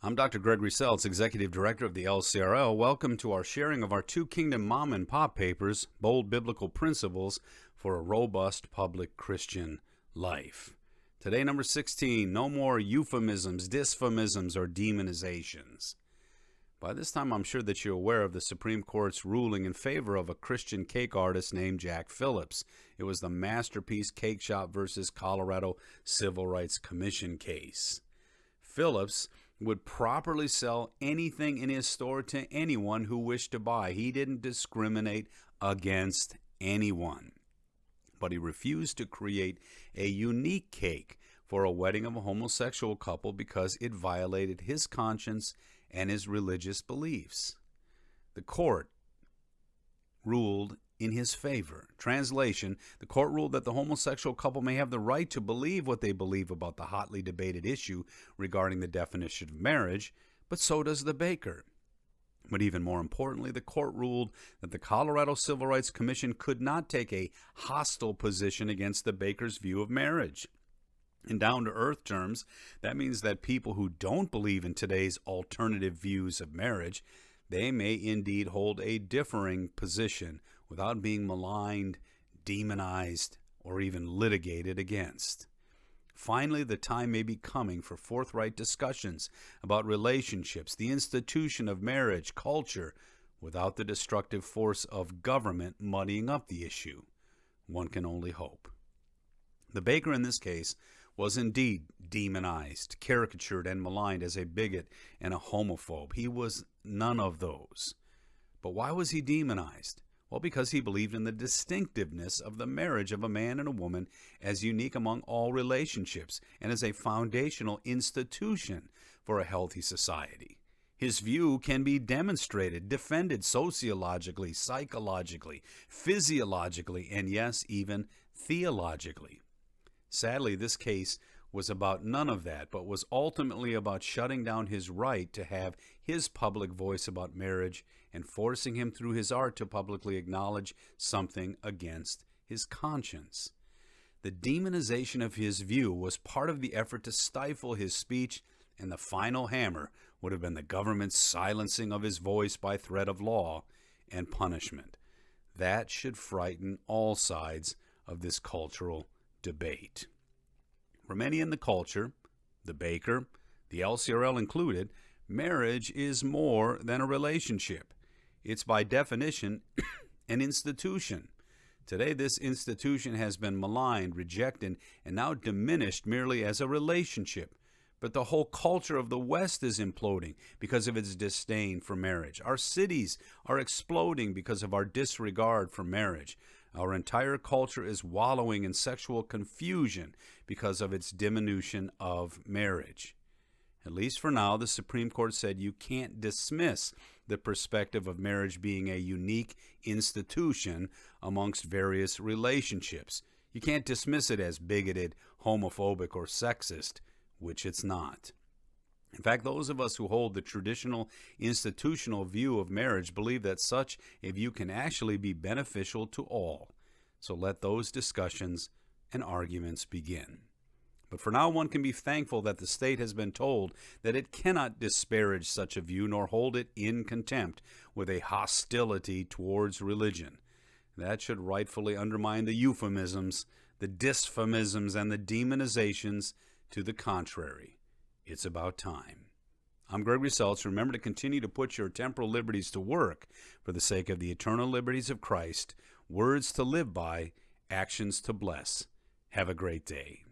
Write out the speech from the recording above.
I'm Dr. Gregory Seltz, Executive Director of the LCRL. Welcome to our sharing of our Two Kingdom Mom and Pop papers, Bold Biblical Principles for a Robust Public Christian Life. Today, number 16, no more euphemisms, dysphemisms, or demonizations. By this time, I'm sure that you're aware of the Supreme Court's ruling in favor of a Christian cake artist named Jack Phillips. It was the Masterpiece Cake Shop versus Colorado Civil Rights Commission case. Phillips would properly sell anything in his store to anyone who wished to buy. He didn't discriminate against anyone. But he refused to create a unique cake for a wedding of a homosexual couple because it violated his conscience and his religious beliefs. The court ruled in his favor. Translation, the court ruled that the homosexual couple may have the right to believe what they believe about the hotly debated issue regarding the definition of marriage, but so does the baker. But even more importantly, the court ruled that the Colorado Civil Rights Commission could not take a hostile position against the baker's view of marriage. In down-to-earth terms, that means that people who don't believe in today's alternative views of marriage, they may indeed hold a differing position without being maligned, demonized, or even litigated against. Finally, the time may be coming for forthright discussions about relationships, the institution of marriage, culture, without the destructive force of government muddying up the issue. One can only hope. The baker in this case was indeed demonized, caricatured, and maligned as a bigot and a homophobe. He was none of those. But why was he demonized? Well, because he believed in the distinctiveness of the marriage of a man and a woman as unique among all relationships and as a foundational institution for a healthy society. His view can be demonstrated, defended sociologically, psychologically, physiologically, and yes, even theologically. Sadly, this case was about none of that, but was ultimately about shutting down his right to have his public voice about marriage and forcing him through his art to publicly acknowledge something against his conscience. The demonization of his view was part of the effort to stifle his speech, and the final hammer would have been the government's silencing of his voice by threat of law and punishment. That should frighten all sides of this cultural debate. For many in the culture, the baker, the LCRL included, marriage is more than a relationship. It's by definition an institution. Today, this institution has been maligned, rejected, and now diminished merely as a relationship. But the whole culture of the West is imploding because of its disdain for marriage. Our cities are exploding because of our disregard for marriage. Our entire culture is wallowing in sexual confusion because of its diminution of marriage. At least for now, the Supreme Court said you can't dismiss the perspective of marriage being a unique institution amongst various relationships. You can't dismiss it as bigoted, homophobic, or sexist, which it's not. In fact, those of us who hold the traditional institutional view of marriage believe that such a view can actually be beneficial to all. So let those discussions and arguments begin. But for now, one can be thankful that the state has been told that it cannot disparage such a view nor hold it in contempt with a hostility towards religion. That should rightfully undermine the euphemisms, the dysphemisms, and the demonizations to the contrary. It's about time. I'm Gregory Seltz. Remember to continue to put your temporal liberties to work for the sake of the eternal liberties of Christ. Words to live by, actions to bless. Have a great day.